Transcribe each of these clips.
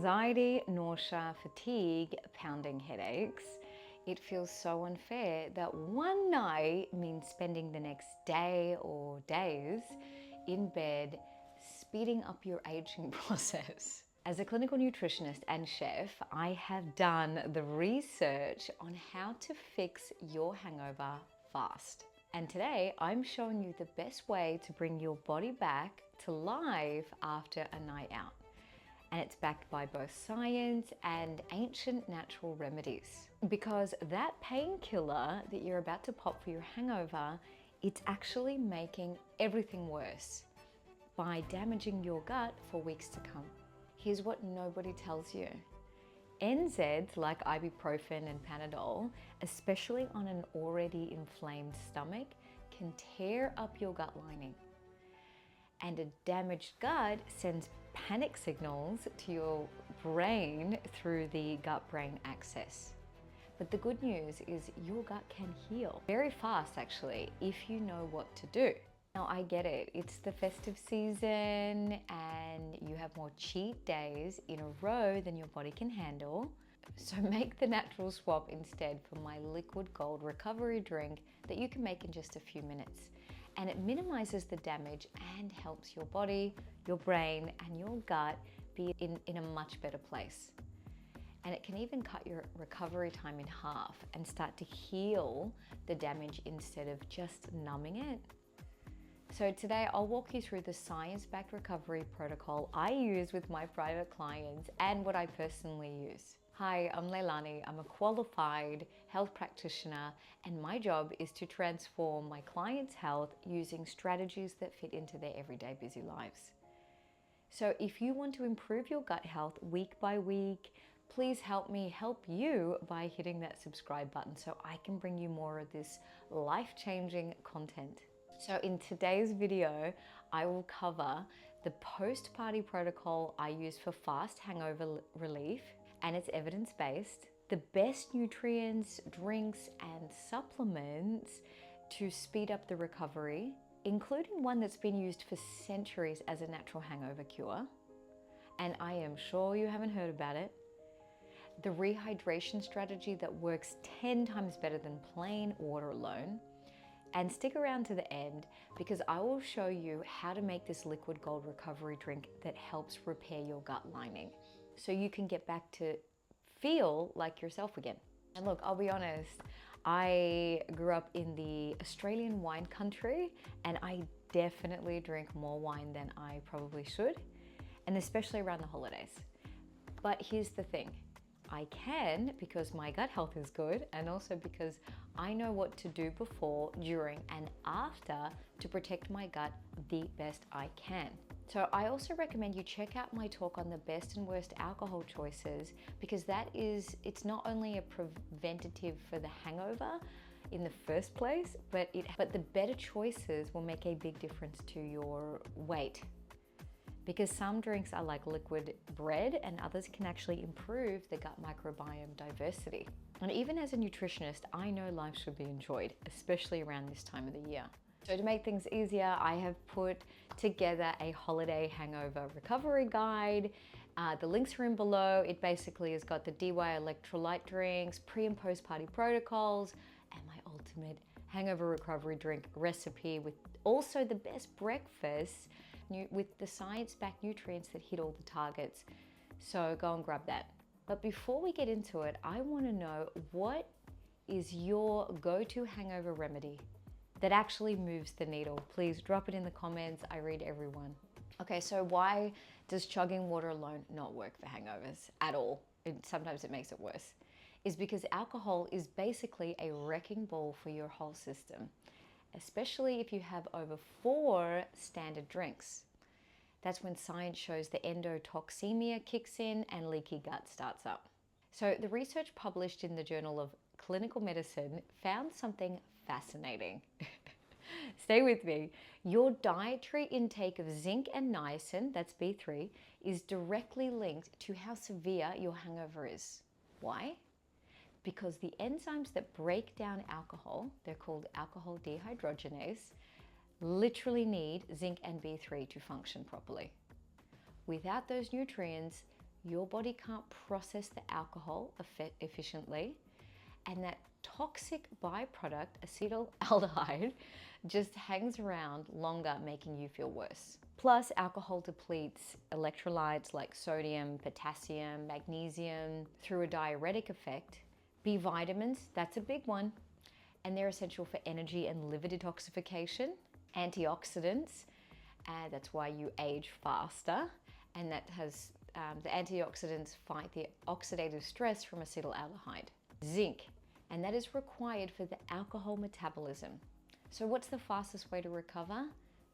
anxiety, nausea, fatigue, pounding headaches, it feels so unfair that one night means spending the next day or days in bed, speeding up your aging process. As a clinical nutritionist and chef, I have done the research on how to fix your hangover fast. And today I'm showing you the best way to bring your body back to life after a night out. And it's backed by both science and ancient natural remedies. Because that painkiller that you're about to pop for your hangover, it's actually making everything worse by damaging your gut for weeks to come. Here's what nobody tells you. NSAIDs like ibuprofen and Panadol, especially on an already inflamed stomach, can tear up your gut lining. And a damaged gut sends panic signals to your brain through the gut-brain axis. But the good news is your gut can heal very fast, actually, if you know what to do. Now, I get it. It's the festive season and you have more cheat days in a row than your body can handle. So make the natural swap instead for my liquid gold recovery drink that you can make in just a few minutes. And it minimizes the damage and helps your body, your brain, and your gut be in a much better place. And it can even cut your recovery time in half and start to heal the damage instead of just numbing it. So today I'll walk you through the science-backed recovery protocol I use with my private clients and what I personally use. Hi, I'm Leilani. I'm a qualified health practitioner and my job is to transform my clients' health using strategies that fit into their everyday busy lives. So if you want to improve your gut health week by week, please help me help you by hitting that subscribe button so I can bring you more of this life-changing content. So in today's video, I will cover the post-party protocol I use for fast hangover relief, and it's evidence-based, the best nutrients, drinks, and supplements to speed up the recovery, including one that's been used for centuries as a natural hangover cure, and I am sure you haven't heard about it, the rehydration strategy that works 10 times better than plain water alone. And stick around to the end because I will show you how to make this liquid gold recovery drink that helps repair your gut lining so you can get back to feel like yourself again. And look, I'll be honest, I grew up in the Australian wine country and I definitely drink more wine than I probably should, and especially around the holidays. But here's the thing. I can because my gut health is good and also because I know what to do before, during, and after to protect my gut the best I can. So I also recommend you check out my talk on the best and worst alcohol choices because it's not only a preventative for the hangover in the first place, but the better choices will make a big difference to your weight. Because some drinks are like liquid bread and others can actually improve the gut microbiome diversity. And even as a nutritionist, I know life should be enjoyed, especially around this time of the year. So to make things easier, I have put together a holiday hangover recovery guide. The links are in below. It basically has got the DY electrolyte drinks, pre and post party protocols, and my ultimate hangover recovery drink recipe with also the best breakfast with the science-backed nutrients that hit all the targets. So go and grab that. But before we get into it, I want to know, what is your go-to hangover remedy that actually moves the needle? Please drop it in the comments. I read everyone. Okay, so why does chugging water alone not work for hangovers at all? Sometimes it makes it worse. Is because alcohol is basically a wrecking ball for your whole system, especially if you have over 4 standard drinks. That's when science shows the endotoxemia kicks in and leaky gut starts up. So the research published in the Journal of Clinical Medicine found something fascinating. Stay with me. Your dietary intake of zinc and niacin, that's B3, is directly linked to how severe your hangover is. Why? Because the enzymes that break down alcohol, they're called alcohol dehydrogenase, literally need zinc and B3 to function properly. Without those nutrients, your body can't process the alcohol efficiently, and that toxic byproduct, acetaldehyde, just hangs around longer, making you feel worse. Plus, alcohol depletes electrolytes like sodium, potassium, magnesium through a diuretic effect. B vitamins, that's a big one, and they're essential for energy and liver detoxification. Antioxidants, that's why you age faster, and that has the antioxidants fight the oxidative stress from acetaldehyde. Zinc, and that is required for the alcohol metabolism. So what's the fastest way to recover?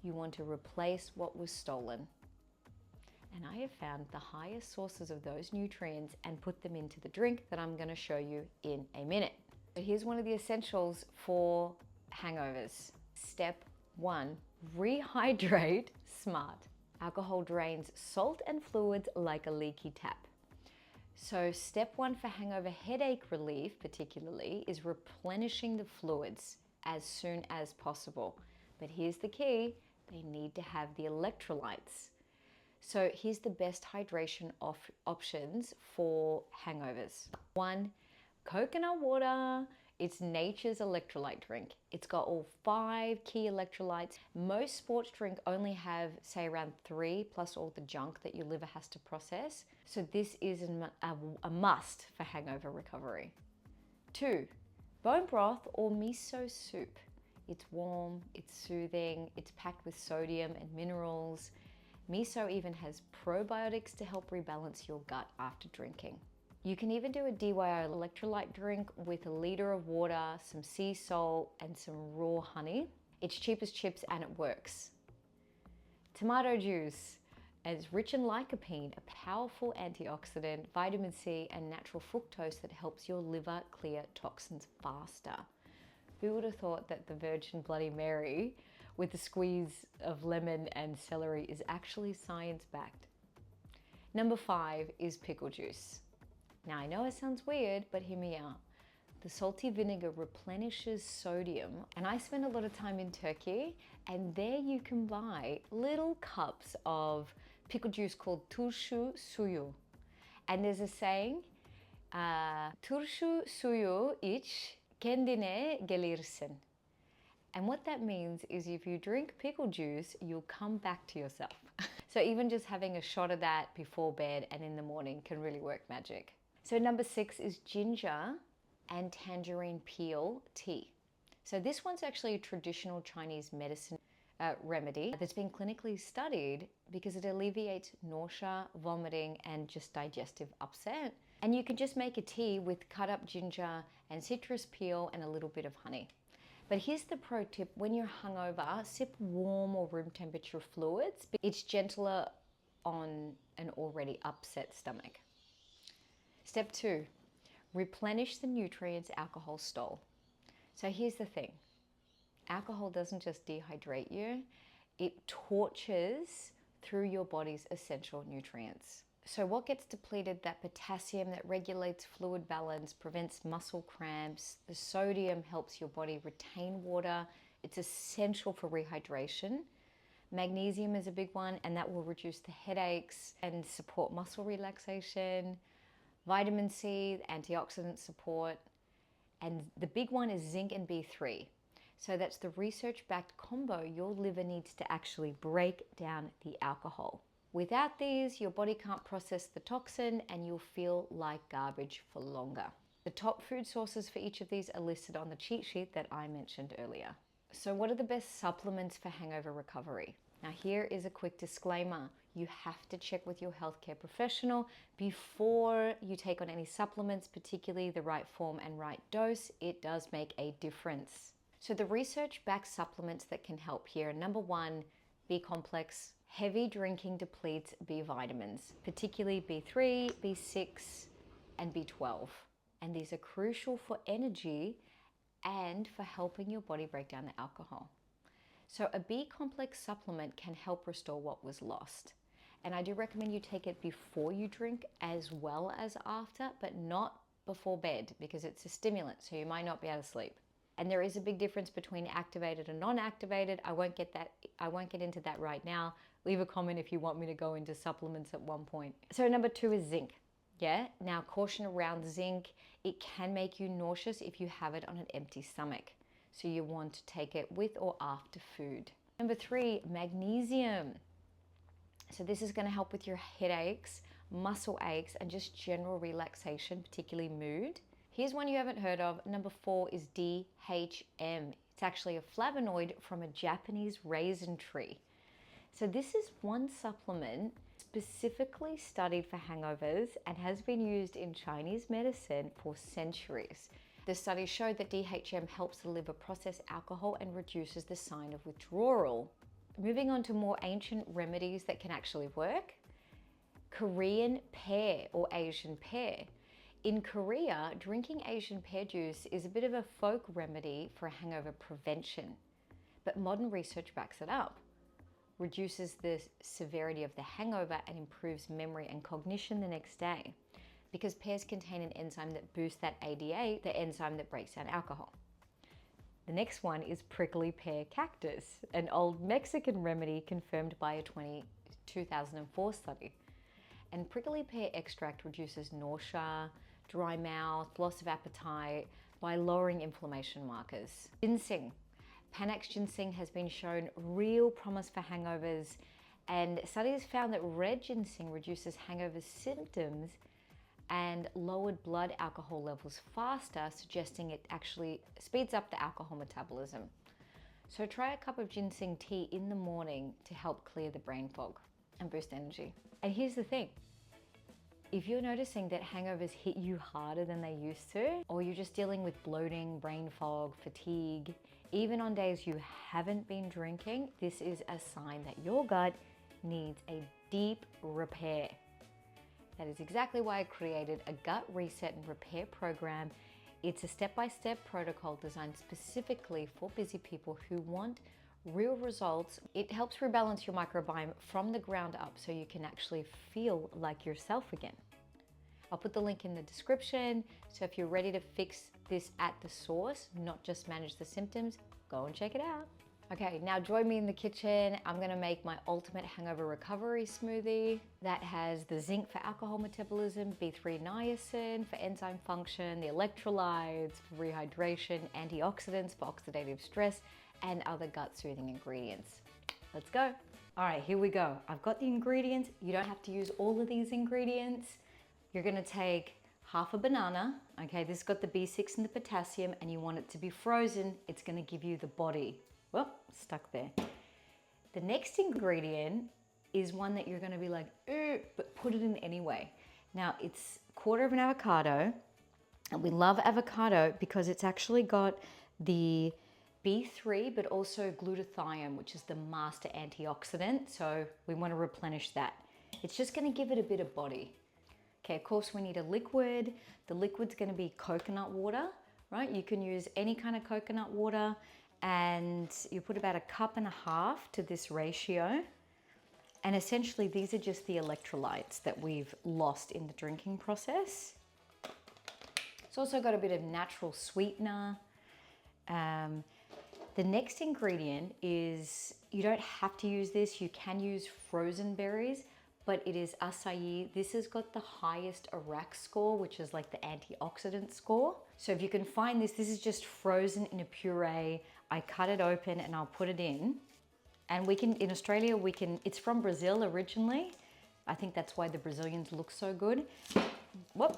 You want to replace what was stolen. And I have found the highest sources of those nutrients and put them into the drink that I'm going to show you in a minute. So here's one of the essentials for hangovers. Step 1, rehydrate smart. Alcohol drains salt and fluids like a leaky tap. So step 1 for hangover headache relief particularly is replenishing the fluids as soon as possible. But here's the key, they need to have the electrolytes. So here's the best hydration options for hangovers. 1, coconut water. It's nature's electrolyte drink. It's got all 5 key electrolytes. Most sports drink only have, say, around 3 plus all the junk that your liver has to process. So this is a must for hangover recovery. 2, bone broth or miso soup. It's warm, it's soothing, it's packed with sodium and minerals. Miso even has probiotics to help rebalance your gut after drinking. You can even do a DIY electrolyte drink with a liter of water, some sea salt, and some raw honey. It's cheap as chips and it works. Tomato juice is rich in lycopene, a powerful antioxidant, vitamin C, and natural fructose that helps your liver clear toxins faster. Who would have thought that the Virgin Bloody Mary with a squeeze of lemon and celery is actually science-backed? Number 5 is pickle juice. Now I know it sounds weird, but hear me out. The salty vinegar replenishes sodium, and I spend a lot of time in Turkey, and there you can buy little cups of pickle juice called turşu suyu. And there's a saying, turşu suyu iç, kendine gelirsin. And what that means is if you drink pickle juice, you'll come back to yourself. So even just having a shot of that before bed and in the morning can really work magic. So number 6 is ginger and tangerine peel tea. So this one's actually a traditional Chinese medicine remedy that's been clinically studied because it alleviates nausea, vomiting, and just digestive upset. And you can just make a tea with cut up ginger and citrus peel and a little bit of honey. But here's the pro tip, when you're hungover, sip warm or room temperature fluids. It's gentler on an already upset stomach. Step 2, replenish the nutrients alcohol stole. So here's the thing, alcohol doesn't just dehydrate you, it tortures through your body's essential nutrients. So what gets depleted? That potassium that regulates fluid balance, prevents muscle cramps. The sodium helps your body retain water. It's essential for rehydration. Magnesium is a big one, and that will reduce the headaches and support muscle relaxation. Vitamin C, antioxidant support. And the big one is zinc and B3. So that's the research-backed combo your liver needs to actually break down the alcohol. Without these, your body can't process the toxin and you'll feel like garbage for longer. The top food sources for each of these are listed on the cheat sheet that I mentioned earlier. So what are the best supplements for hangover recovery? Now here is a quick disclaimer. You have to check with your healthcare professional before you take on any supplements, particularly the right form and right dose. It does make a difference. So the research-backed supplements that can help here, number 1, B complex. Heavy drinking depletes B vitamins, particularly B3, B6, and B12. And these are crucial for energy and for helping your body break down the alcohol. So a B complex supplement can help restore what was lost. And I do recommend you take it before you drink as well as after, but not before bed because it's a stimulant, so you might not be able to sleep. And there is a big difference between activated and non-activated. I won't get into that right now. Leave a comment if you want me to go into supplements at one point. So number 2 is zinc. Yeah, now caution around zinc. It can make you nauseous if you have it on an empty stomach. So you want to take it with or after food. Number 3, magnesium. So this is going to help with your headaches, muscle aches, and just general relaxation, particularly mood. Here's one you haven't heard of. Number 4 is DHM. It's actually a flavonoid from a Japanese raisin tree. So this is one supplement specifically studied for hangovers and has been used in Chinese medicine for centuries. The study showed that DHM helps the liver process alcohol and reduces the sign of withdrawal. Moving on to more ancient remedies that can actually work. Korean pear or Asian pear. In Korea, drinking Asian pear juice is a bit of a folk remedy for hangover prevention, but modern research backs it up. Reduces the severity of the hangover and improves memory and cognition the next day, because pears contain an enzyme that boosts that ADA, the enzyme that breaks down alcohol. The next one is prickly pear cactus, an old Mexican remedy confirmed by a 2004 study. And prickly pear extract reduces nausea, dry mouth, loss of appetite by lowering inflammation markers. Ginseng. Panax ginseng has been shown real promise for hangovers, and studies found that red ginseng reduces hangover symptoms and lowered blood alcohol levels faster, suggesting it actually speeds up the alcohol metabolism. So try a cup of ginseng tea in the morning to help clear the brain fog and boost energy. And here's the thing. If you're noticing that hangovers hit you harder than they used to, or you're just dealing with bloating, brain fog, fatigue, even on days you haven't been drinking, this is a sign that your gut needs a deep repair. That is exactly why I created a gut reset and repair program. It's a step-by-step protocol designed specifically for busy people who want real results. It helps rebalance your microbiome from the ground up so you can actually feel like yourself again. I'll put the link in the description. So if you're ready to fix this at the source, not just manage the symptoms, go and check it out. Okay, now join me in the kitchen. I'm gonna make my ultimate hangover recovery smoothie that has the zinc for alcohol metabolism, B3 niacin for enzyme function, the electrolytes for rehydration, antioxidants for oxidative stress, and other gut soothing ingredients. Let's go. All right, here we go. I've got the ingredients. You don't have to use all of these ingredients. You're gonna take half a banana. Okay, this has got the B6 and the potassium, and you want it to be frozen. It's gonna give you the body. Well, stuck there. The next ingredient is one that you're gonna be like, but put it in anyway. Now, it's a quarter of an avocado, and we love avocado because it's actually got the B3, but also glutathione, which is the master antioxidant. So we want to replenish that. It's just going to give it a bit of body. Okay, of course we need a liquid. The liquid's going to be coconut water, right? You can use any kind of coconut water, and you put about 1.5 cups to this ratio. And essentially these are just the electrolytes that we've lost in the drinking process. It's also got a bit of natural sweetener. The next ingredient is, you don't have to use this, you can use frozen berries, but it is acai. This has got the highest IRAC score, which is like the antioxidant score. So if you can find this, this is just frozen in a puree. I cut it open and I'll put it in. And we can, in Australia, it's from Brazil originally. I think that's why the Brazilians look so good. Whoop.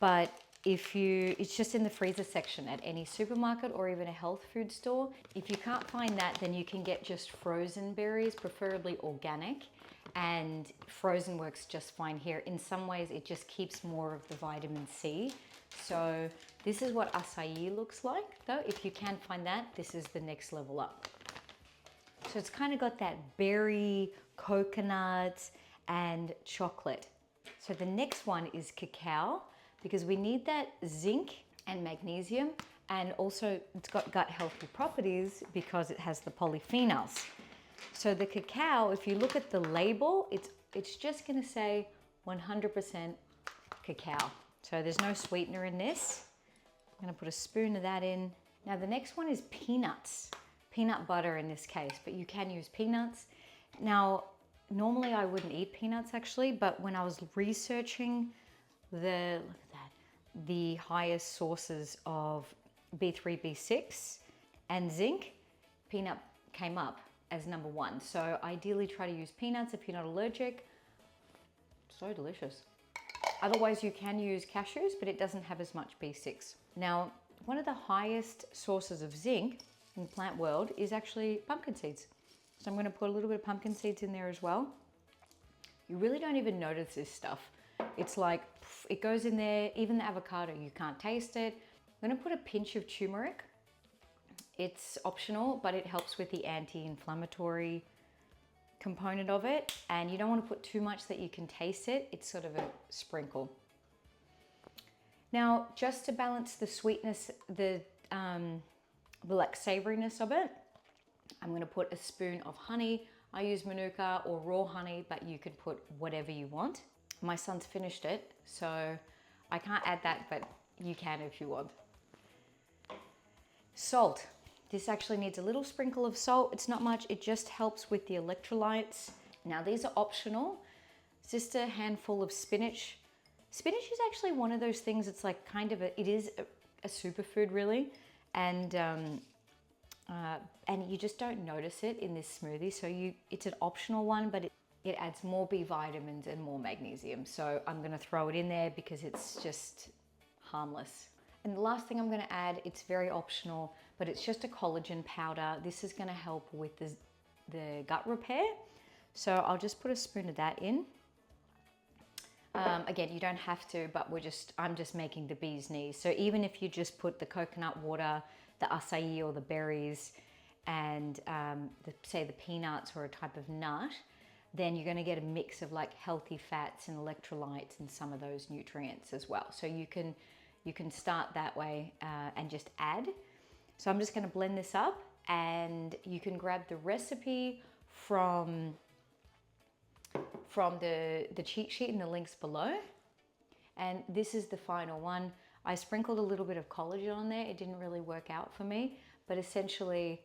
But it's just in the freezer section at any supermarket or even a health food store. If you can't find that, then you can get just frozen berries, preferably organic, and frozen works just fine here. In some ways, it just keeps more of the vitamin C. So this is what acai looks like, though. If you can't find that, this is the next level up. So it's kind of got that berry, coconut, and chocolate. So the next one is cacao, because we need that zinc and magnesium, and also it's got gut healthy properties because it has the polyphenols. So the cacao, if you look at the label, it's just gonna say 100% cacao. So there's no sweetener in this. I'm gonna put a spoon of that in. Now the next one is peanuts. Peanut butter in this case, but you can use peanuts. Now, normally I wouldn't eat peanuts actually, but when I was researching the, look at that, the highest sources of B3, B6 and zinc, peanut came up as number one. So ideally try to use peanuts if you're not allergic. So delicious. Otherwise you can use cashews, but it doesn't have as much B6. Now, one of the highest sources of zinc in the plant world is actually pumpkin seeds. So I'm going to put a little bit of pumpkin seeds in there as well. You really don't even notice this stuff. It's like, it goes in there, even the avocado, you can't taste it. I'm going to put a pinch of turmeric. It's optional, but it helps with the anti-inflammatory component of it. And you don't want to put too much that you can taste it. It's sort of a sprinkle. Now, just to balance the sweetness, the like savoriness of it, I'm going to put a spoon of honey. I use Manuka or raw honey, but you can put whatever you want. My son's finished it, so I can't add that, but you can if you want. Salt. This actually needs a little sprinkle of salt. It's not much, it just helps with the electrolytes. Now these are optional. It's just a handful of spinach. Spinach is actually one of those things, it's like kind of it is a superfood really. And you just don't notice it in this smoothie. So it's an optional one, but it adds more B vitamins and more magnesium. So I'm gonna throw it in there because it's just harmless. And the last thing I'm gonna add, it's very optional, but it's just a collagen powder. This is gonna help with the gut repair. So I'll just put a spoon of that in. Again, you don't have to, but I'm just making the bee's knees. So even if you just put the coconut water, the acai or the berries, and say the peanuts or a type of nut, then you're gonna get a mix of like healthy fats and electrolytes and some of those nutrients as well. So you can start that way and just add. So I'm just gonna blend this up, and you can grab the recipe from the cheat sheet in the links below. And this is the final one. I sprinkled a little bit of collagen on there. It didn't really work out for me, but essentially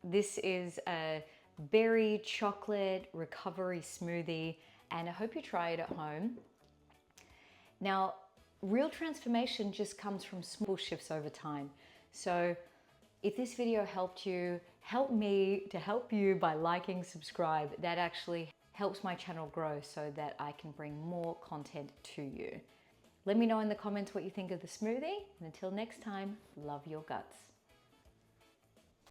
this is a berry chocolate recovery smoothie, and I hope you try it at home. Now, real transformation just comes from small shifts over time. So if this video helped you, help me to help you by liking, subscribe. That actually helps my channel grow so that I can bring more content to you. Let me know in the comments what you think of the smoothie, and until next time, love your guts.